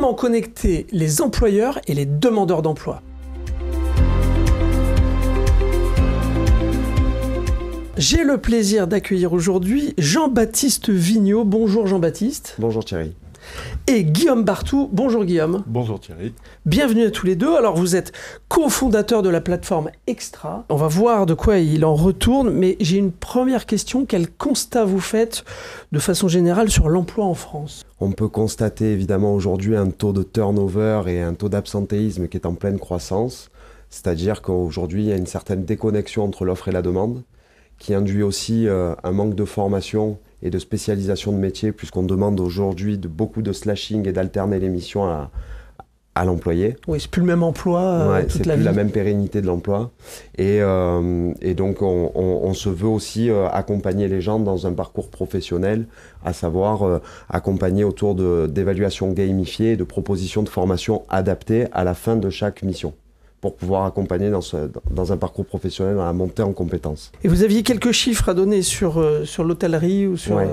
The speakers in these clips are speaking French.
Comment connecter les employeurs et les demandeurs d'emploi? J'ai le plaisir d'accueillir aujourd'hui Jean-Baptiste Vigneault. Bonjour Jean-Baptiste. Bonjour Thierry. Et Guillaume Barthou. Bonjour Guillaume. Bonjour Thierry. Bienvenue à tous les deux. Alors vous êtes cofondateur de la plateforme Extra. On va voir de quoi il en retourne, mais j'ai une première question. Quel constat vous faites de façon générale sur l'emploi en France? On peut constater évidemment aujourd'hui un taux de turnover et un taux d'absentéisme qui est en pleine croissance. C'est-à-dire qu'aujourd'hui il y a une certaine déconnexion entre l'offre et la demande, qui induit aussi un manque de formation et de spécialisation de métier, puisqu'on demande aujourd'hui beaucoup de slashing et d'alterner les missions à l'employé. Oui, c'est plus le même emploi ouais, toute c'est la plus vie. la même pérennité de l'emploi. Et donc on se veut aussi accompagner les gens dans un parcours professionnel, à savoir accompagner autour d'évaluations gamifiées, de propositions de formation adaptées à la fin de chaque mission, pour pouvoir accompagner dans un parcours professionnel à la montée en compétences. Et vous aviez quelques chiffres à donner sur l'hôtellerie ou sur... Ouais.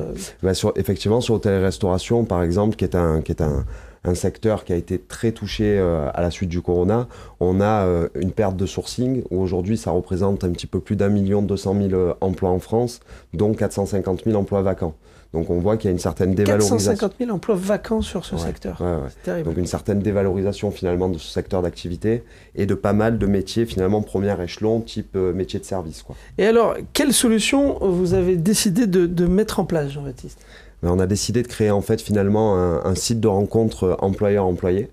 Effectivement, sur l'hôtellerie-restauration, par exemple, qui est un secteur qui a été très touché à la suite du corona, on a une perte de sourcing, où aujourd'hui ça représente un petit peu plus d'1 200 000 emplois en France, dont 450 000 emplois vacants. Donc on voit qu'il y a une certaine dévalorisation. 450 000 emplois vacants sur ce secteur. Ouais. C'est terrible. Donc une certaine dévalorisation finalement de ce secteur d'activité et de pas mal de métiers finalement premier échelon, type métier de service, quoi. Et alors, quelle solution vous avez décidé de mettre en place, Jean-Baptiste? On a décidé de créer en fait finalement un site de rencontre employeur-employé,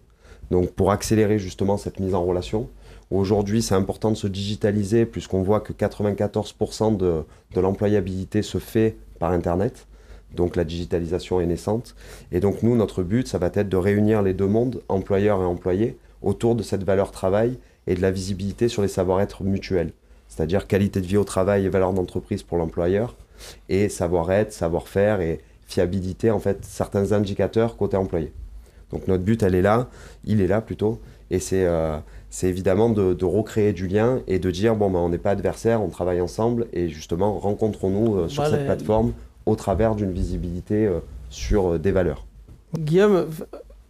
donc pour accélérer justement cette mise en relation. Aujourd'hui, c'est important de se digitaliser puisqu'on voit que 94% de l'employabilité se fait par Internet. Donc la digitalisation est naissante. Et donc nous, notre but, ça va être de réunir les deux mondes, employeurs et employés, autour de cette valeur travail et de la visibilité sur les savoir-être mutuels. C'est-à-dire qualité de vie au travail et valeur d'entreprise pour l'employeur, et savoir-être, savoir-faire et fiabilité, en fait, certains indicateurs côté employé. Donc notre but, il est là plutôt, et c'est évidemment de recréer du lien et de dire, on n'est pas adversaires, on travaille ensemble, et justement, rencontrons-nous sur cette plateforme, au travers d'une visibilité sur des valeurs. Guillaume,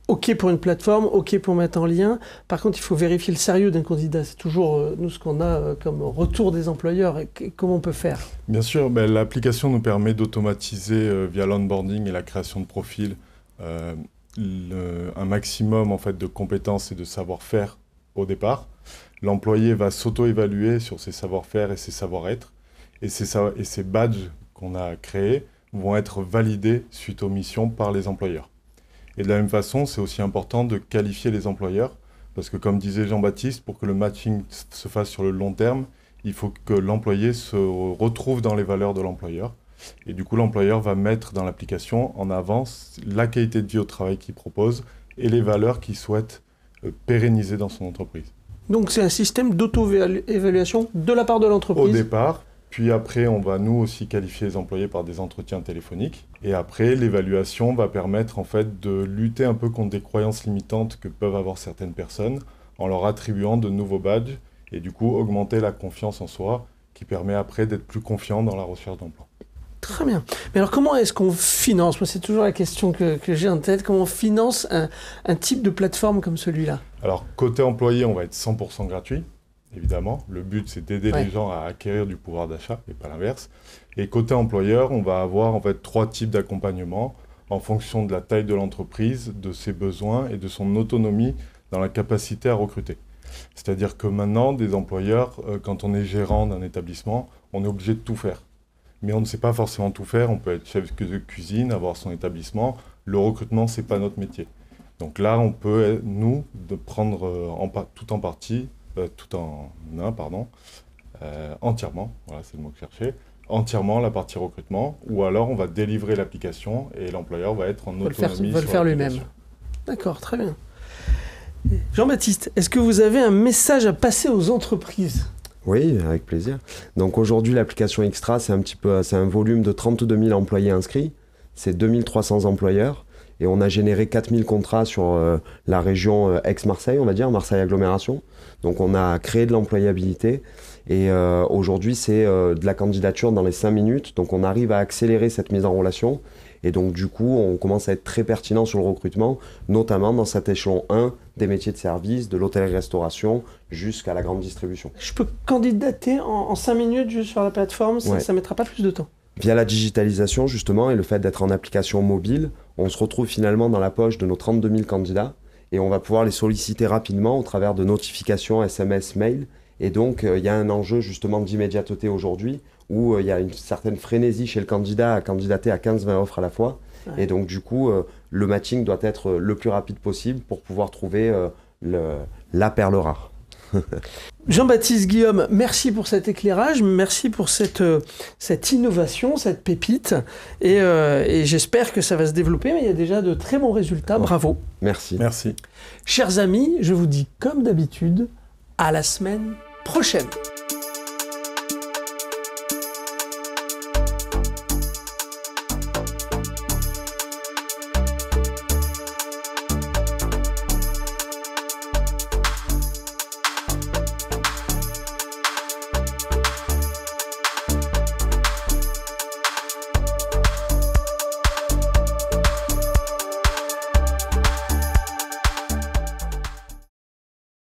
OK pour une plateforme, OK pour mettre en lien. Par contre, il faut vérifier le sérieux d'un candidat. C'est toujours nous ce qu'on a comme retour des employeurs. Et comment on peut faire? Bien sûr, l'application nous permet d'automatiser via l'onboarding et la création de profils un maximum en fait, de compétences et de savoir-faire au départ. L'employé va s'auto-évaluer sur ses savoir-faire et ses savoir-être. Et ces badges qu'on a créés vont être validés suite aux missions par les employeurs. Et de la même façon, c'est aussi important de qualifier les employeurs, parce que comme disait Jean-Baptiste, pour que le matching se fasse sur le long terme, il faut que l'employé se retrouve dans les valeurs de l'employeur. Et du coup, l'employeur va mettre dans l'application en avant la qualité de vie au travail qu'il propose et les valeurs qu'il souhaite pérenniser dans son entreprise. Donc c'est un système d'auto-évaluation de la part de l'entreprise? Au départ. Puis après, on va nous aussi qualifier les employés par des entretiens téléphoniques. Et après, l'évaluation va permettre en fait de lutter un peu contre des croyances limitantes que peuvent avoir certaines personnes en leur attribuant de nouveaux badges et du coup augmenter la confiance en soi qui permet après d'être plus confiant dans la recherche d'emploi. Très bien. Mais alors comment est-ce qu'on finance? Moi, c'est toujours la question que j'ai en tête. Comment on finance un type de plateforme comme celui-là? Alors, côté employé, on va être 100% gratuit. Évidemment, le but c'est d'aider les gens à acquérir du pouvoir d'achat et pas l'inverse. Et côté employeur, on va avoir en fait 3 types d'accompagnement en fonction de la taille de l'entreprise, de ses besoins et de son autonomie dans la capacité à recruter. C'est-à-dire que maintenant, des employeurs, quand on est gérant d'un établissement, on est obligé de tout faire. Mais on ne sait pas forcément tout faire, on peut être chef de cuisine, avoir son établissement. Le recrutement, c'est pas notre métier. Donc là, on peut, nous, de prendre entièrement, voilà, c'est le mot que je cherchais, entièrement la partie recrutement, ou alors on va délivrer l'application et l'employeur va être en autonomie. Va le faire lui-même. D'accord, très bien. Jean-Baptiste, est-ce que vous avez un message à passer aux entreprises? Oui, avec plaisir. Donc aujourd'hui, l'application Extra, c'est un volume de 32 000 employés inscrits, c'est 2300 employeurs. Et on a généré 4000 contrats sur la région Aix-Marseille, on va dire, Marseille Agglomération. Donc on a créé de l'employabilité et aujourd'hui c'est de la candidature dans les 5 minutes. Donc on arrive à accélérer cette mise en relation Et donc du coup, on commence à être très pertinent sur le recrutement, notamment dans cet échelon 1 des métiers de service, de l'hôtellerie-restauration, jusqu'à la grande distribution. Je peux candidater en 5 minutes juste sur la plateforme, ça Ouais. ne mettra pas plus de temps. Via la digitalisation, justement, et le fait d'être en application mobile, on se retrouve finalement dans la poche de nos 32 000 candidats et on va pouvoir les solliciter rapidement au travers de notifications, SMS, mail. Et donc, il y a un enjeu justement d'immédiateté aujourd'hui où il y a une certaine frénésie chez le candidat à candidater à 15-20 offres à la fois. Ouais. Et donc, du coup, le matching doit être le plus rapide possible pour pouvoir trouver la perle rare. Jean-Baptiste Guillaume, merci pour cet éclairage, merci pour cette innovation, cette pépite, et j'espère que ça va se développer, mais il y a déjà de très bons résultats, bravo. Merci. Merci. Chers amis, je vous dis comme d'habitude, à la semaine prochaine.